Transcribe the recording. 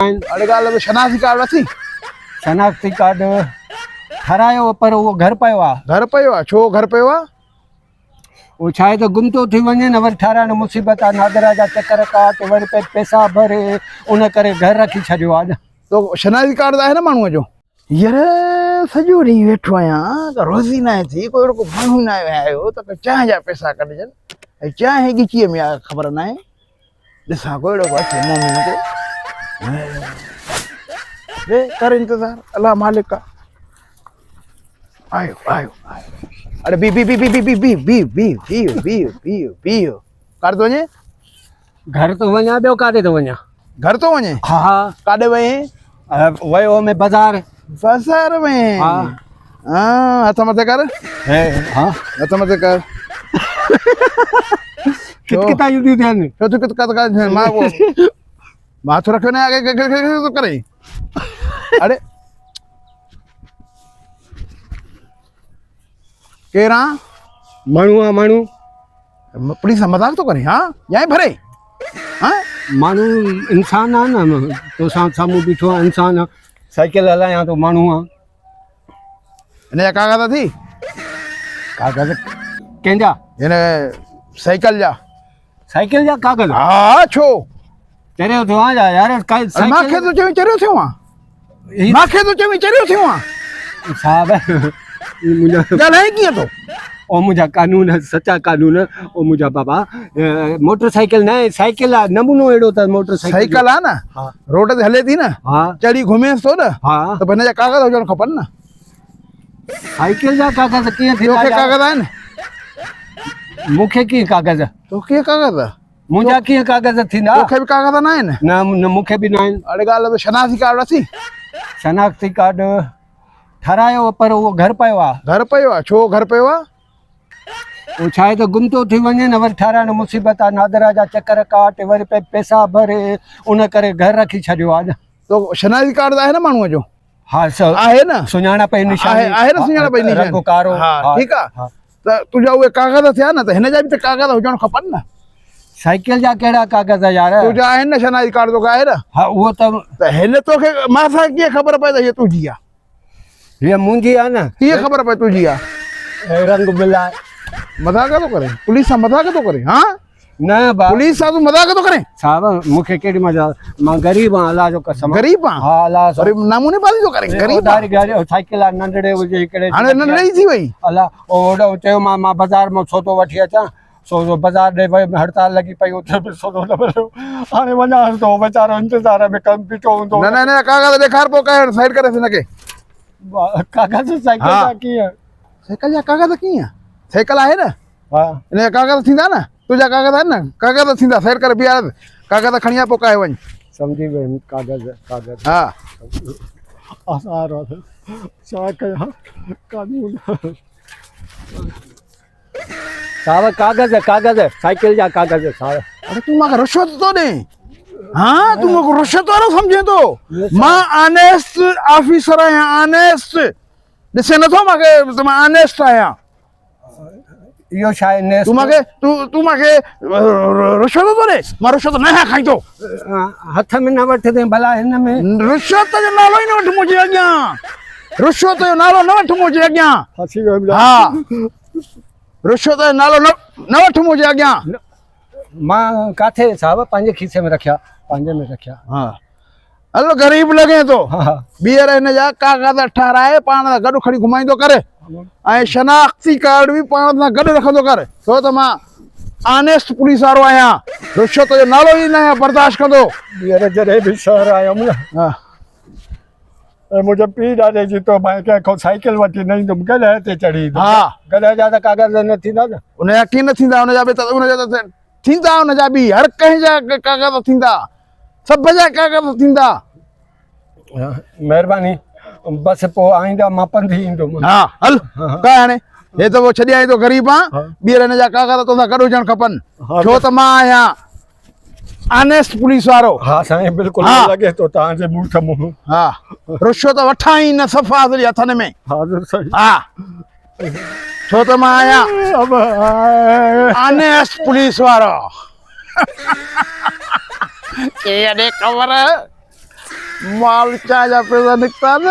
अड़गाल शनाख्ती card अथी शनाख्ती card ठारायो पर वो घर पियो आहे। घर पियो आहे? छो घर पियो आहे? वो छा आहे त गुम थो थी वञे न, वरी ठाराइण मुसीबत आहे, नादरा जा चक्कर काट, वरी पैसा भरे, उन करे घर रखी छॾियो आहे। तो शनाख्ती कार्ड आहे न माण्हूअ जो? यार सॼो ॾींहुं वेठो आहियां त रोज़ी न आहे थी, कोई अहिड़ो माण्हू न आयो त चांहि जा पैसा कढजनि, ऐं चांहि गिचीअ में आहे ख़बर न आहे। ॾिसां कोई अहिड़ो अचे मोमिन को, वे कर इंतज़ार, अल्लाह मालिक आहे। आयो आयो आयो, अरे बी बी बी बी बी बी बी बी बी बीहो बीहो बीहो बीहो। काॾे थो वञे? घर तो वञा, ॿियो काॾे थो वञा? घर तो वञे? हा। काॾे वञे? वयो में बाज़ार। बाज़ार में? हाँ, हथ मथे कर। हाँ, हथ मथे कर। कितना युद्ध ध्यान? तो तू कित कर मां को मां तो रखने आगे तो करे। अरे केरा माण्हू आहे, माण्हू पुलिस मजाक तो करे? हाँ यहीं भरे? हाँ माण्हू इंसान आहे न, तो साम्हूं बीठो आहे इंसान आहे, साइकिल हलायां तो माण्हू आहे। हिन जा कागज़ थी? कागज़ कंहिंजा? हिन साइकिल जा? साइकिल जा कागज़? हाँ छो चरियो थियो आहे यार? मांखे तो चवी चरियो थियो आहे, मांखे तो चवी चरियो थियो आहे साहब। मुंहिंजा ॻाल्हाए कीअं तो? ओ मुंहिंजा कानून, सच्चा कानून। ओ मुंहिंजा बाबा मोटरसाइकिल न आहे, साइकिल आहे, नमूनो अहिड़ो त मोटरसाइकिल साइकिल आहे न, हाँ। रोड ते हले थी न, हाँ। चढ़ी घुमेसि थो न, हाँ। त हिन जा कागज़ हुजण खपनि न। साइकिल जा कागज़ कीअं थींदा? तोखे कागज़ आहिनि? मूंखे कीअं कागज़? तोखे कागज़? मुंहिंजा कीअं कागज़ थींदा? तोखे बि कागज़ न आहिनि? न मूंखे बि न आहिनि। अड़े ॻाल्हि शनाख्ती कार्ड अथी? शनाख्ती कार्ड ठारायो पर वो घर पियो आहे। घर पियो आहे? छो घर पियो आहे? वो छा आहे त गुम थो थी वञे न, वरी ठाराइण मुसीबत आहे, नादरा जा चक्कर काट, वरी पैसा भरे, उन करे घर रखी छॾियो आहे। तो शनाख्ती कार्ड आहे न माण्हूअ जो? हा आहे न, सुञाणप जी निशानी आहे न, सुञाणप जी निशानी, रंग कारो। हा ठीकु आहे। त तुंहिंजा उहे कागज़ थिया न, त हिन जा बि त कागज़ हुजण खपनि न। साइकिल जा कहिड़ा कागज़ यार? तुंहिंजा आहिनि न शनाख्ती कार्ड? तोखे आहे न? हा उहो त हिन तोखे मां सां कीअं ख़बर पए त हीअ तुंहिंजी आहे? हीअ मुंहिंजी आहे न। कीअं ख़बर पए तुंहिंजी आहे? रंग मिलाए। मज़ाक थो करे? पुलिस सां मज़ाक थो करे? हाँ न बा पुलिस सां तूं मज़ाक थो करे? साहब मूंखे केॾी मज़ा, मां ग़रीब आहियां, अलाह जो कसम। ग़रीब आहियां? हा अलाह अरे नमूने बाज़ी थो करे? ग़रीब गाड़ी साइकिल आहे, नंढड़े हुजे हिकिड़े, हाणे नंढड़ी थी वई? अलाह ओॾो चयो मां बाज़ार मां सौदो वठी अचां, सौदो बाज़ार ॾे वई, हड़ताल लॻी पई, उते बि सौदो न मिलियो। हाणे वञांसि थो, वीचारो इंतज़ार में कमु बीठो हूंदो। न न न कागज़ ॾेखार पोइ कयो, साइड करे हिनखे। कागज़ साइकिल जा कीअं? साइकिल जा कागज़ कीअं? साइकिल आहे न? हा हिन जा कागज़ थींदा न? तुंहिंजा कागज़ आहिनि न? कागज़ थींदा, साइड करे बीहार, कागज़ खणी आ पोइ काए वञ। सम्झी वियुमि। कागज़ हा आसार छा कयां? कानून साहब, कागज़ साइकिल जा कागज़ साहब। अरे तूं मूंखे रिश्वत थो ॾे? हाँ तूं मूंखे रिश्वत वारो सम्झे थो? मां ऑनेस्ट ऑफिसर आहियां, ऑनेस्ट। ॾिसे नथो मूंखे त मां ऑनेस्ट आहियां? इहो छा आहे? तूं मूंखे रिश्वत थो ॾे? मां रिश्वत न आहियां खाईंदो। हथ में न वठंदे भला, हिन में रिश्वत जो नालो ई न वठ मुंहिंजे अॻियां, रिश्वत जो नालो न वठ मुंहिंजे अॻियां। हा रिश्वत जो नालो न वठ मुंहिंजे अॻियां। मां काथे साहब? पंहिंजे खीसे में रखिया, पंहिंजे में रखिया। हा हलो गरीब लॻे थो? हा ॿीहर हिन जा कागज़ ठाराए पाण सां गॾु खणी घुमाईंदो करे, ऐं शनाख्ती कार्ड बि पाण सां गॾु रखंदो कर, छो त मां ऑनेस्ट पुलिस वारो आहियां, रिश्वत जो नालो ई न बर्दाश्त कंदो। ॿीहर जॾहिं बि शहर आयुमि न, हा मुंहिंजो पीउ ॾाढे जीतो, मां कंहिंखां साइकिल वठी न ईंदुमि, गॾह ते चढ़ी ईंदुमि। हा गॾह जा त कागज़ न थींदा न? उनजा कीअं न थींदा? उनजा बि थींदा, उनजा बि हर कंहिं जा कागज़ थींदा, सभ जा कागज़ थींदा। महिरबानी, बस पोइ आईंदा मां पंधि ईंदुमि। हा हल का हाणे हे त पोइ छॾे आई तो ग़रीब आहियां, ॿीहर हिन जा कागज़ तोसां गॾु हुजणु खपनि, छो त मां आहियां ऑनेस्ट पुलिस वारो। हाँ साईं बिल्कुल लगे तो ताजे मुंह था मुंह। हाँ रुश्वत वठा ही न सफ़ा असली हथन में। हाँ सही। हाँ छो तो मैं आया अब ऑनेस्ट पुलिस वारो। ये अरे कवर माल चांहि जा पैसा निकिता न